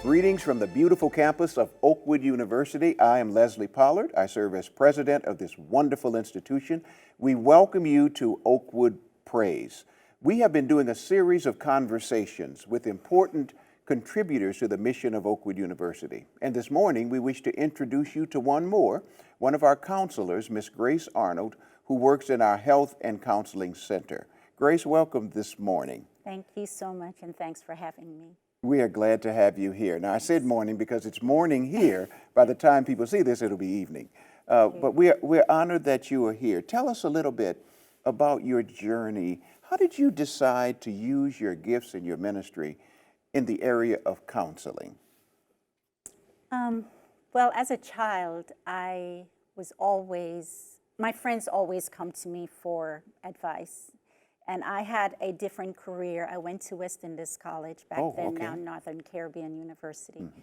Greetings from the beautiful campus of Oakwood University. I am Leslie Pollard. I serve as president of this wonderful institution. We welcome you to Oakwood Praise. We have been doing a series of conversations with important contributors to the mission of Oakwood University. And this morning, we wish to introduce you to one more, one of our counselors, Miss Grace Arnold, who works in our Health and Counseling Center. Grace, welcome this morning. Thank you so much, and thanks for having me. We are glad to have you here. Now, I said morning because it's morning here. By the time people see this, it'll be evening. But we're honored that you are here. Tell us a little bit about your journey. How did you decide to use your gifts and your ministry in the area of counseling? Well, as a child, my friends always come to me for advice. And I had a different career. I went to West Indies College back then, now Northern Caribbean University. Mm-hmm.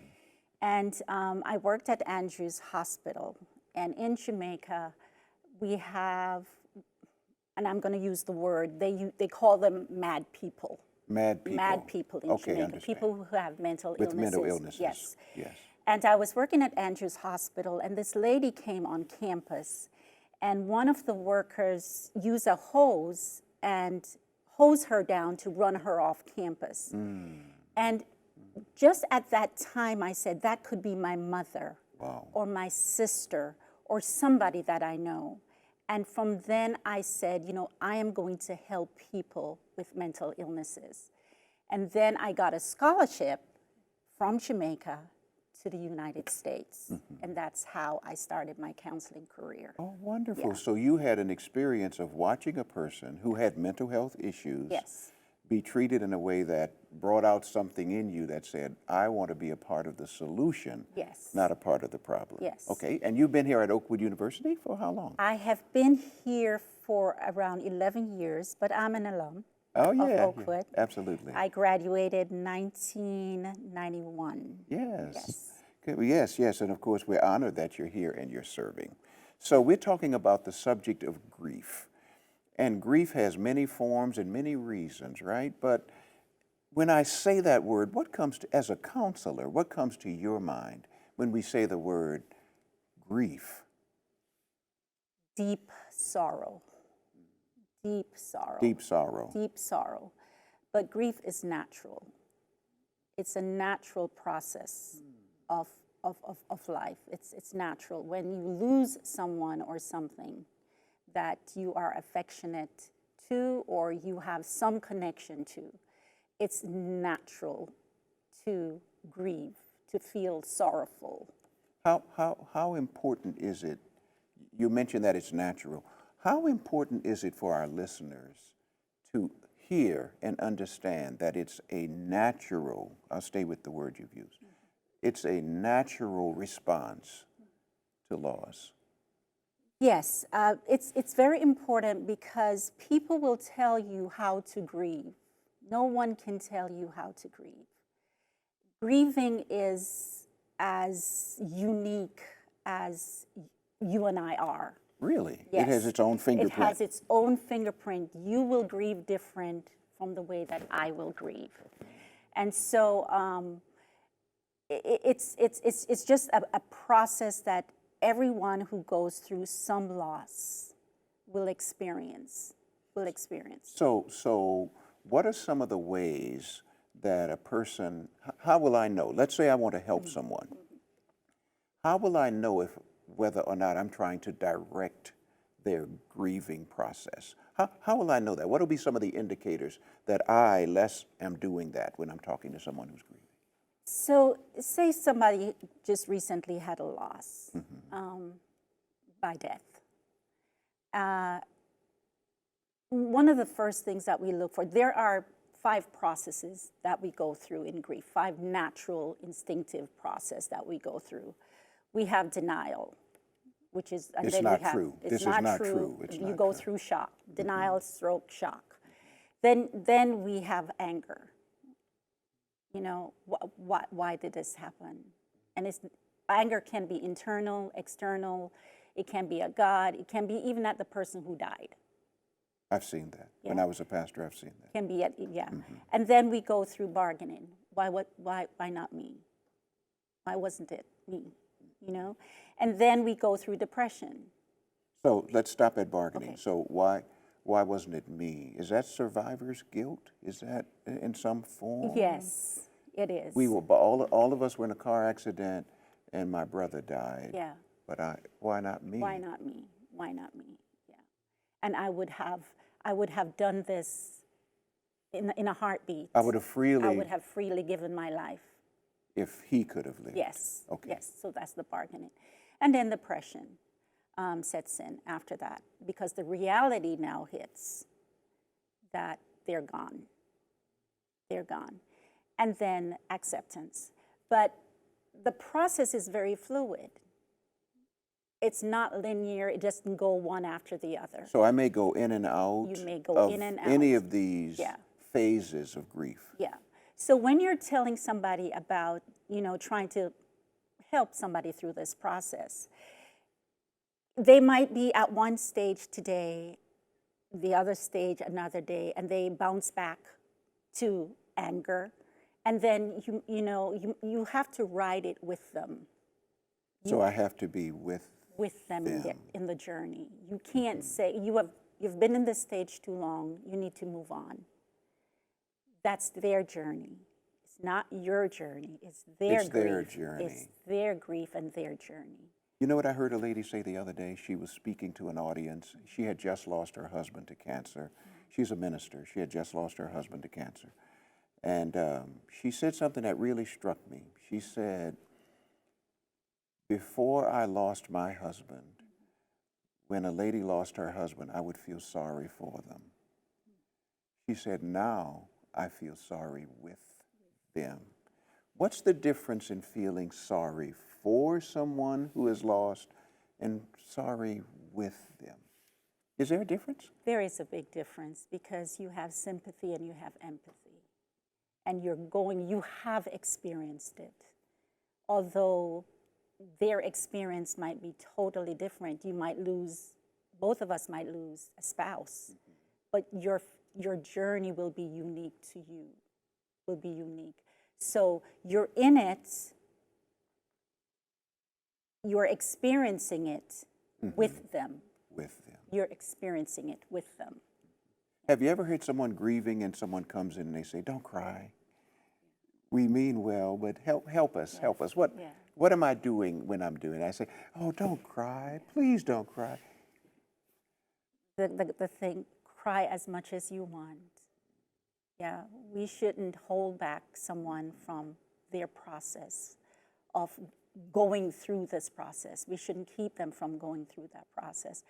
And I worked at Andrews Hospital. And in Jamaica, we have, and I'm going to use the word, they call them mad people. Mad people. Mad people in Jamaica. People who have mental illnesses. With mental illnesses. Yes. Yes. And I was working at Andrews Hospital, and this lady came on campus, and one of the workers used a hose and hose her down to run her off campus. And just at that time, I said, that could be my mother. Wow. Or my sister or somebody that I know. And from then I said, I am going to help people with mental illnesses. And then I got a scholarship from Jamaica to the United States. Mm-hmm. And that's how I started my counseling career. Oh, wonderful. Yeah. So you had an experience of watching a person who had mental health issues be treated in a way that brought out something in you that said, I want to be a part of the solution, not a part of the problem. Yes. Okay, and you've been here at Oakwood University for how long? I have been here for around 11 years, but I'm an alum. Oh, of Oakwood. Yeah, absolutely. I graduated 1991. Yes. Yes, and of course we're honored that you're here and you're serving. So we're talking about the subject of grief. And grief has many forms and many reasons, right? But when I say that word, as a counselor, what comes to your mind when we say the word grief? Deep sorrow. Deep sorrow. Deep sorrow. Deep sorrow. But grief is natural. It's a natural process of life. It's natural. When you lose someone or something that you are affectionate to or you have some connection to, it's natural to grieve, to feel sorrowful. How important is it? You mentioned that it's natural. How important is it for our listeners to hear and understand that it's a natural, I'll stay with the word you've used, it's a natural response to loss? Yes, it's very important because people will tell you how to grieve. No one can tell you how to grieve. Grieving is as unique as you and I are. Really? Yes. It has its own fingerprint? It has its own fingerprint. You will grieve different from the way that I will grieve. And so it's just a process that everyone who goes through some loss will experience. So what are some of the ways that a person, how will I know? Let's say I want to help someone. How will I know whether or not I'm trying to direct their grieving process? How will I know that? What will be some of the indicators that I, Les, am doing that when I'm talking to someone who's grieving? So say somebody just recently had a loss by death. One of the first things that we look for, there are 5 processes that we go through in grief, 5 natural, instinctive process that we go through. We have denial, which is, and it's then not we have, true. It's this not is not true. true. It's you not go true. through shock, denial, stroke, shock. Then we have anger. Why did this happen? And anger can be internal, external. It can be at God. It can be even at the person who died. I've seen that. When Yeah. I was a pastor, I've seen that. Can be at, yeah. And then we go through bargaining. Why not me? Why wasn't it me? You know? And then we go through depression. So let's stop at bargaining. Okay. So why wasn't it me? Is that survivor's guilt? Is that in some form? Yes, it is. We were all of us were in a car accident, and my brother died. Yeah. But why not me? Why not me? Why not me? Yeah. And I would have done this in a heartbeat. I would have freely given my life. if he could have lived. Yes. Okay. Yes. So that's the bargaining, and then depression sets in after that, because the reality now hits that they're gone. They're gone, and then acceptance. But the process is very fluid. It's not linear. It doesn't go one after the other. So I may go in and out. You may go of in and any out. of these Yeah. phases of grief. Yeah. So when you're telling somebody about, trying to help somebody through this process, they might be at one stage today, the other stage another day, and they bounce back to anger, and then you have to ride it with them. So I have to be with them them. in the journey. You can't say you've been in this stage too long. You need to move on. That's their journey. It's not your journey. It's their grief. their journey. It's their grief and their journey. You know what I heard a lady say the other day? She was speaking to an audience. She had just lost her husband to cancer. She's a minister. She had just lost her husband to cancer. And she said something that really struck me. She said, before I lost my husband, when a lady lost her husband, I would feel sorry for them. She said, now I feel sorry with them. What's the difference in feeling sorry for someone who is lost and sorry with them? Is there a difference? There is a big difference, because you have sympathy and you have empathy. And you have experienced it. Although their experience might be totally different. Both of us might lose a spouse, but your journey will be unique to you, will be unique. So you're in it, you're experiencing it with them. With them. You're experiencing it with them. Have you ever heard someone grieving and someone comes in and they say, don't cry? We mean well, but help us. What am I doing when I'm doing it? I say, oh, don't cry. Please don't cry. The thing, cry as much as you want. Yeah, we shouldn't hold back someone from their process of going through this process. We shouldn't keep them from going through that process.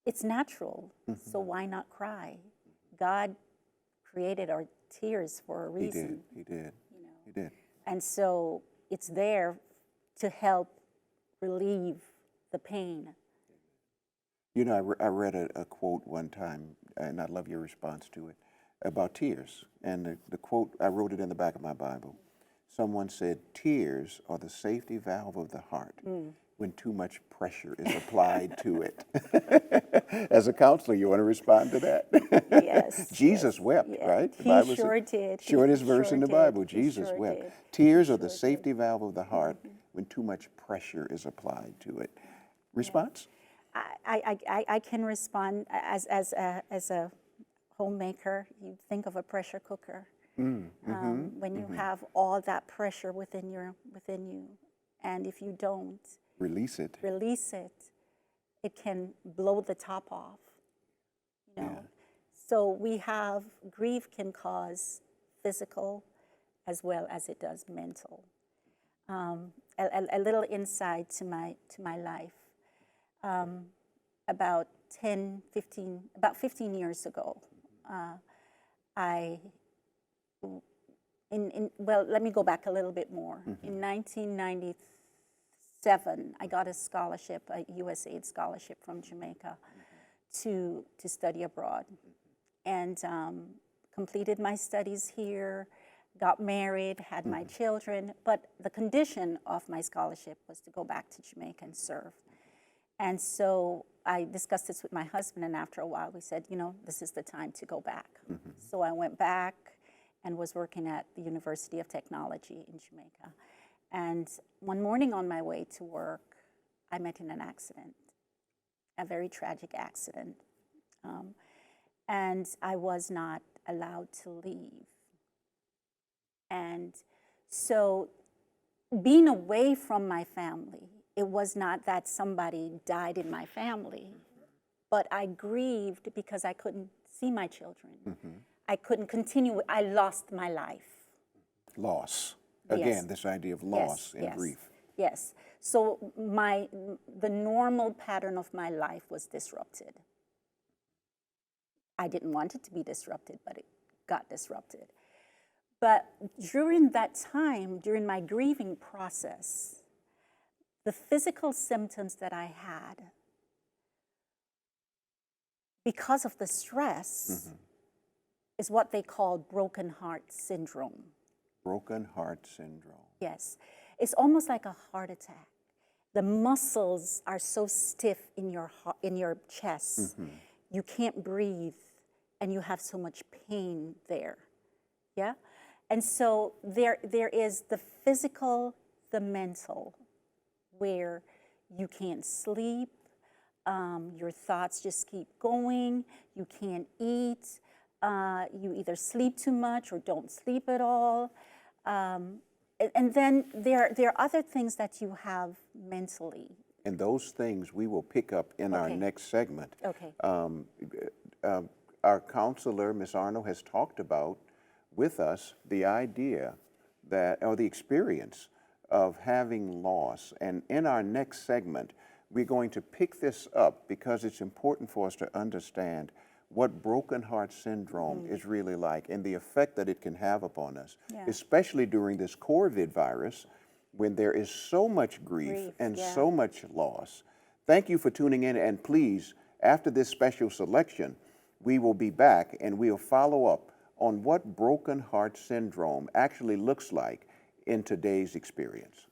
It's natural, so why not cry? God created our tears for a reason. He did. He did. And so it's there to help relieve the pain. You know, I read a quote one time, and I love your response to it, about tears. And the quote, I wrote it in the back of my Bible. Someone said, tears are the safety valve of the heart when too much pressure is applied to it. As a counselor, you want to respond to that? Yes. Jesus wept, yeah. right? He sure did. Shortest He verse in the did. Bible, He Jesus sure wept. did. Tears are the safety valve of the heart when too much pressure is applied to it. Response? I can respond as a homemaker. You think of a pressure cooker. When you have all that pressure within you, and if you don't Release it. it can blow the top off. You know. Yeah. So we have grief can cause physical as well as it does mental. A little insight to my life. About 15 years ago, let me go back a little bit more. In 1997, I got a scholarship, a USAID scholarship from Jamaica to study abroad, and completed my studies here, got married, had my children, but the condition of my scholarship was to go back to Jamaica and serve. And so I discussed this with my husband, and after a while we said, this is the time to go back. So I went back and was working at the University of Technology in Jamaica. And one morning on my way to work, I met in an accident, a very tragic accident. And I was not allowed to leave. And so being away from my family, it was not that somebody died in my family, but I grieved because I couldn't see my children. I couldn't continue. I lost my life. Loss. Again, Yes. this idea of loss and Yes. grief. Yes. So the normal pattern of my life was disrupted. I didn't want it to be disrupted, but it got disrupted. But during that time, during my grieving process, the physical symptoms that I had, because of the stress, is what they call broken heart syndrome. Broken heart syndrome. Yes. It's almost like a heart attack. The muscles are so stiff in your chest. You can't breathe, and you have so much pain there. Yeah? And so there is the physical, the mental, where you can't sleep, your thoughts just keep going, you can't eat, you either sleep too much or don't sleep at all. And then there are other things that you have mentally. And those things we will pick up in our next segment. Okay. Our counselor, Ms. Arnold, has talked about with us the idea that, or the experience of having loss. And in our next segment, we're going to pick this up because it's important for us to understand what broken heart syndrome is really like and the effect that it can have upon us, especially during this COVID virus when there is so much grief and so much loss. Thank you for tuning in, and please, after this special selection, we will be back and we'll follow up on what broken heart syndrome actually looks like in today's experience.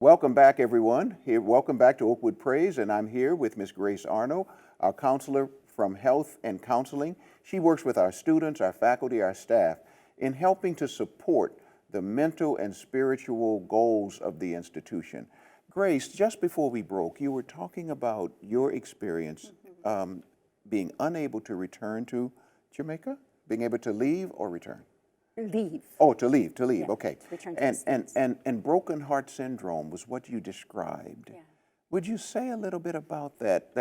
Welcome back, everyone. Welcome back to Oakwood Praise, and I'm here with Miss Grace Arnold, our counselor from Health and Counseling. She works with our students, our faculty, our staff in helping to support the mental and spiritual goals of the institution. Grace, just before we broke, you were talking about your experience being unable to return to Jamaica, being able to leave or return? Leave. Oh, to leave, Yeah, okay. to return to the States. And broken heart syndrome was what you described. Yeah. Would you say a little bit about that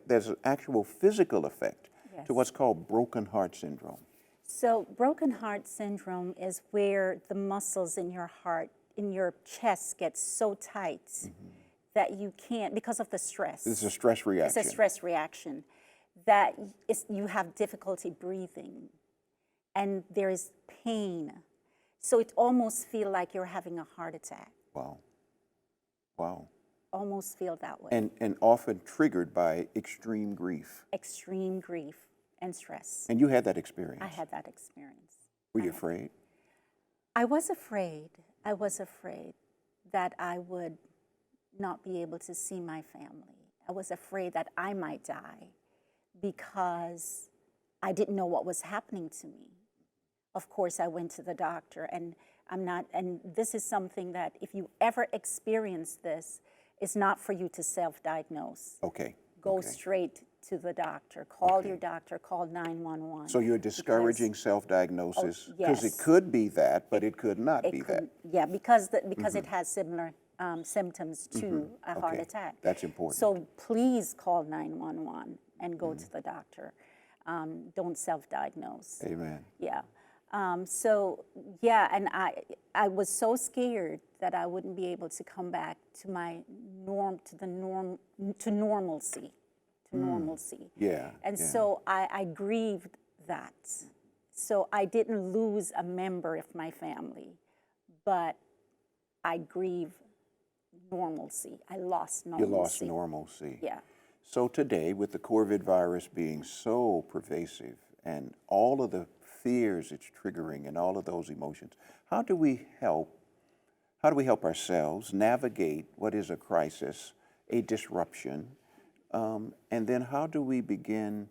there's an actual physical effect Yes. to what's called broken heart syndrome? So broken heart syndrome is where the muscles in your heart, in your chest get so tight that you can't, because of the stress. It's a stress reaction. It's a stress reaction that you have difficulty breathing and there is pain. So it almost feels like you're having a heart attack. Wow. Wow. Almost feel that way. And often triggered by extreme grief. Extreme grief and stress. And you had that experience. I had that experience. Were you afraid? I was afraid. I was afraid that I would not be able to see my family. I was afraid that I might die because I didn't know what was happening to me. Of course, I went to the doctor, and and this is something that if you ever experience this, it's not for you to self-diagnose. Okay. Go okay. straight to the doctor. Call your doctor, call 911. So you're discouraging self-diagnosis because it yes. could be that, but it could not be that. Yeah, because it has similar symptoms to a heart Okay. attack. That's important. So please call 911 and go to the doctor. Don't self-diagnose. Amen. Yeah. So yeah, and I was so scared that I wouldn't be able to come back to my normalcy. Yeah. And yeah. so I grieved that. So I didn't lose a member of my family, but I grieve normalcy. I lost normalcy. You lost normalcy. Yeah. So today, with the COVID virus being so pervasive and all of the fears it's triggering and all of those emotions, how do we help ourselves navigate what is a crisis, a disruption, and then how do we begin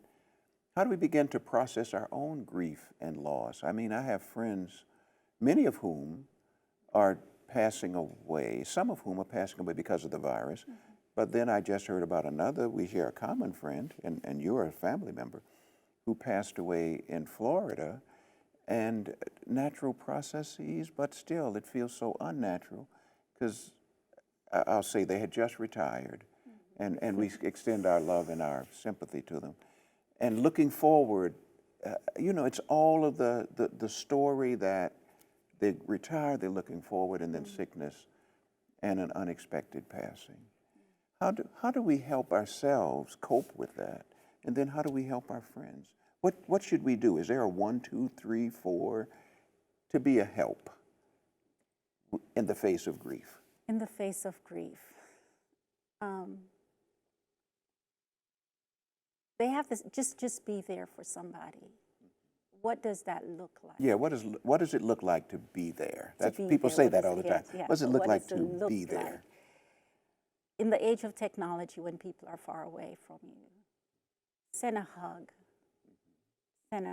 to process our own grief and loss? I mean, I have friends, many of whom are passing away, some of whom are passing away because of the virus, but then I just heard about another, we share a common friend, and you're a family member, who passed away in Florida, and natural processes, but still it feels so unnatural because I'll say they had just retired, and we extend our love and our sympathy to them. And looking forward, it's all of the story that they retire, they're looking forward, and then sickness and an unexpected passing. How do we help ourselves cope with that? And then how do we help our friends? What should we do? Is there a 1, 2, 3, 4 to be a help in the face of grief? In the face of grief. They have this, just be there for somebody. What does that look like? Yeah, what does it look like to be there? To be People there, say what that does all the it- time. yes, yeah. What does it look What like does it to look be like? there? In the age of technology, when people are far away from you, send a hug, send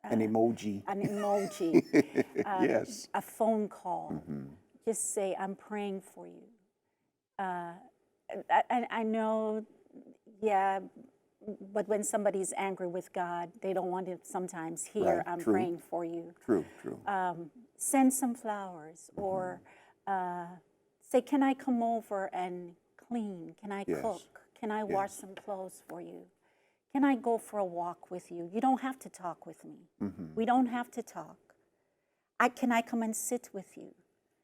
An emoji. an emoji, Yes. a phone call. Just say, I'm praying for you. I know, yeah, but when somebody's angry with God, they don't want to sometimes hear, Right, I'm true. praying for you. True. Send some flowers or say, can I come over and clean? Can I Yes. cook? Can I wash some clothes for you? Can I go for a walk with you? You don't have to talk with me. We don't have to talk. Can I come and sit with you?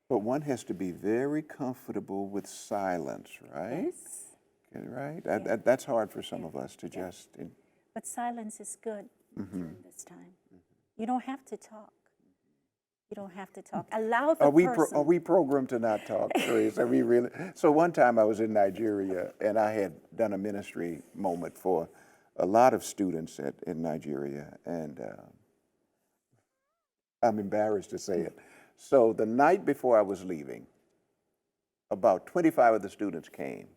But one has to be very comfortable with silence, right? Yes. Okay, right? That's hard for some of us to just... But silence is good during this time. You don't have to talk. You don't have to talk. Allow the person. Are we programmed to not talk, Grace? Are we really? So one time I was in Nigeria, and I had done a ministry moment for a lot of students in Nigeria, and I'm embarrassed to say it. So the night before I was leaving, about 25 of the students came,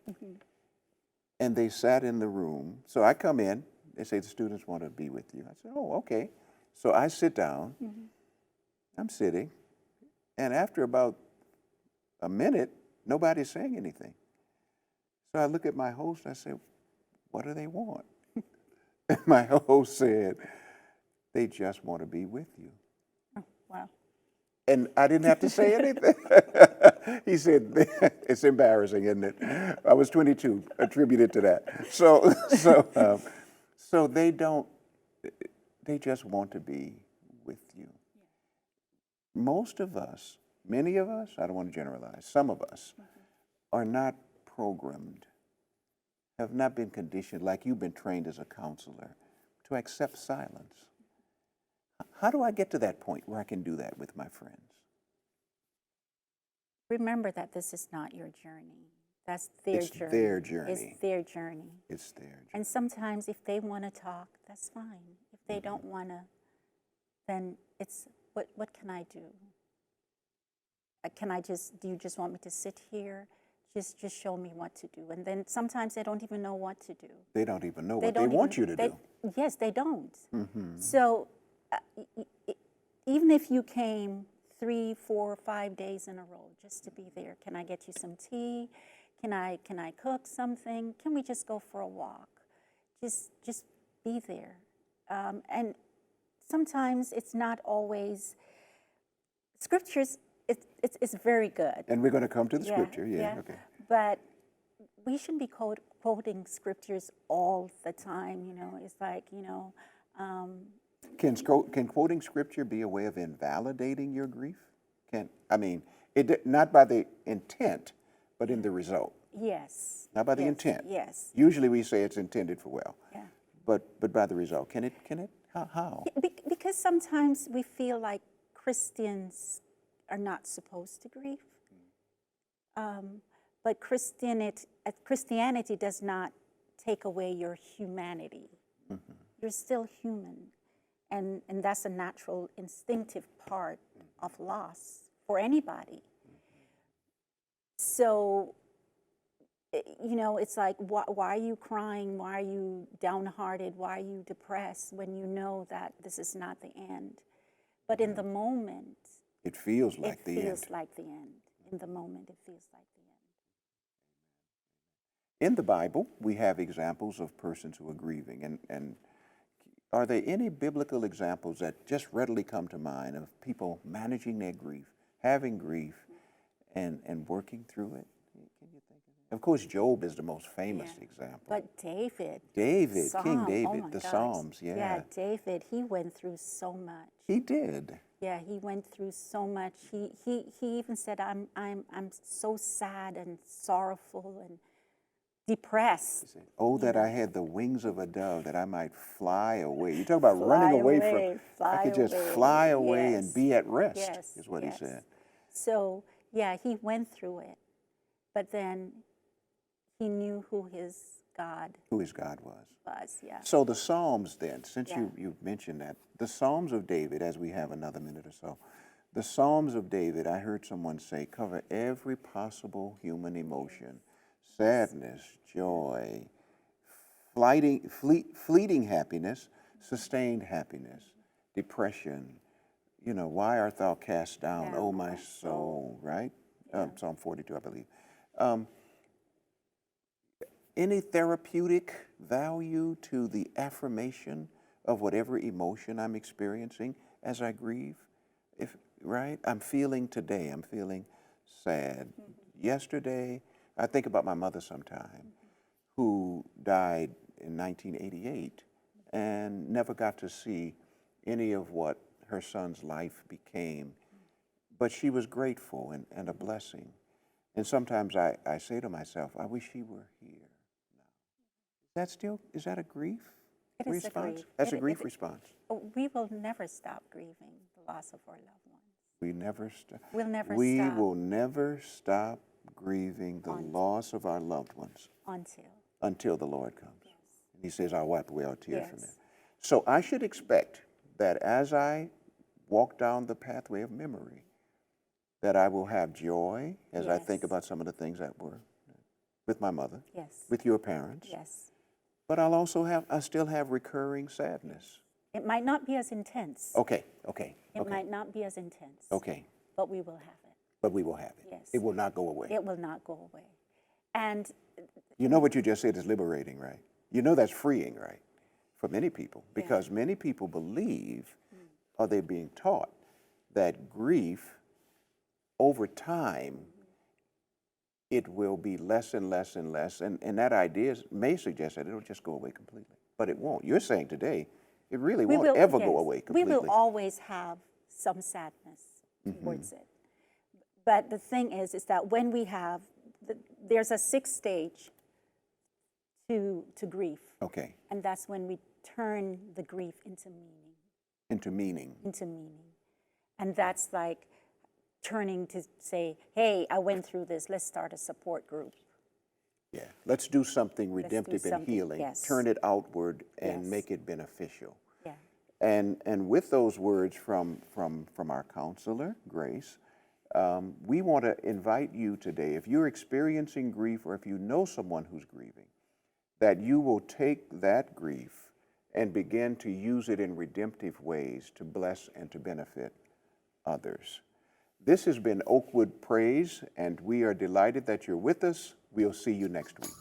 and they sat in the room. So I come in, they say, the students want to be with you. I said, oh, okay. So I sit down, I'm sitting, and after about a minute, nobody's saying anything. So I look at my host, I say, what do they want? And my host said, they just want to be with you. Oh, wow. And I didn't have to say anything. He said, it's embarrassing, isn't it? I was 22, attributed to that. So they don't, they just want to be with you. Most of us, many of us, I don't want to generalize, some of us are not programmed, have not been conditioned, like you've been trained as a counselor, to accept silence. How do I get to that point where I can do that with my friends? Remember that this is not your journey. That's their It's journey. their journey. It's their journey. It's their journey. And sometimes if they want to talk, that's fine. If they don't want to, then it's, what can I do? Do you just want me to sit here? Just show me what to do. And then sometimes they don't even know what to do. They don't even know what they want you to do. Yes, they don't. So even if you came 3, 4, 5 days in a row just to be there, can I get you some tea? Can I cook something? Can we just go for a walk? Just be there. And sometimes it's not always, scriptures, it's very good. And we're going to come to the scripture, okay. But we shouldn't be quoting scriptures all the time, It's like, Can quoting scripture be a way of invalidating your grief? Not by the intent, but in the result. Yes. Not by the intent. Yes. Usually we say it's intended for well. Yeah. But by the result. Can it? How? Because sometimes we feel like Christians are not supposed to grieve. But Christianity does not take away your humanity. You're still human. And that's a natural, instinctive part of loss for anybody. So, it's like, why are you crying? Why are you downhearted? Why are you depressed when you know that this is not the end? But in the moment, it feels like the end. It feels like the end. In the moment, it feels like the end. In the Bible, we have examples of persons who are grieving. And are there any biblical examples that just readily come to mind of people managing their grief, having grief, and working through it? Can you think of it? Of course, Job is the most famous example. But David, King David, oh my the gosh. Psalms, Yeah, David, he went through so much. He did. Yeah, he went through so much. He even said, I'm so sad and sorrowful and depressed. Said, oh, that I had the wings of a dove, that I might fly away. You talk about running away from, I could just fly away and be at rest, is what he said. So, yeah, he went through it. But then he knew who his God was. Yeah. So the Psalms then, since you mentioned that, the Psalms of David, as we have another minute or so, the Psalms of David, I heard someone say, cover every possible human emotion, sadness, joy, fleeting happiness, sustained happiness, depression, why art thou cast down, O my soul, right? Psalm 42, I believe. Any therapeutic value to the affirmation of whatever emotion I'm experiencing as I grieve? I'm feeling sad. Yesterday, I think about my mother sometime, who died in 1988 and never got to see any of what her son's life became. But she was grateful and a blessing. And sometimes I say to myself, I wish she were here now. Is that a grief response? That's a grief response. We will never stop grieving the loss of our loved ones. We never stop. We'll never we stop. will never stop grieving the loss of our loved ones. Until the Lord comes. Yes. And he says, I'll wipe away all tears from them. So I should expect that as I walk down the pathway of memory, that I will have joy as I think Yes. about some of the things that were with my mother, Yes. with your parents. Yes. But I still have recurring sadness. It might not be as intense. Okay. It might not be as intense. Okay. But we will have it. But we will have it. Yes. It will not go away. It will not go away. And You know what you just said is liberating, right? You know that's freeing, right? For many people. Because many people believe, or they're being taught, that grief, over time, it will be less and less and less. And that idea may suggest that it'll just go away completely. But it won't. You're saying today, it really we won't will ever yes, go away completely. We will always have some sadness towards it. But the thing is that when we have, there's a 6th stage to grief. Okay. And that's when we turn the grief into meaning. Into meaning. Into meaning. And that's like turning to say, hey, I went through this, let's start a support group. Yeah. Let's do something redemptive and something, healing. yes. Turn it outward and Yes. make it beneficial. Yeah. And with those words from our counselor, Grace, we want to invite you today, if you're experiencing grief or if you know someone who's grieving, that you will take that grief and begin to use it in redemptive ways to bless and to benefit others. This has been Oakwood Praise, and we are delighted that you're with us. We'll see you next week.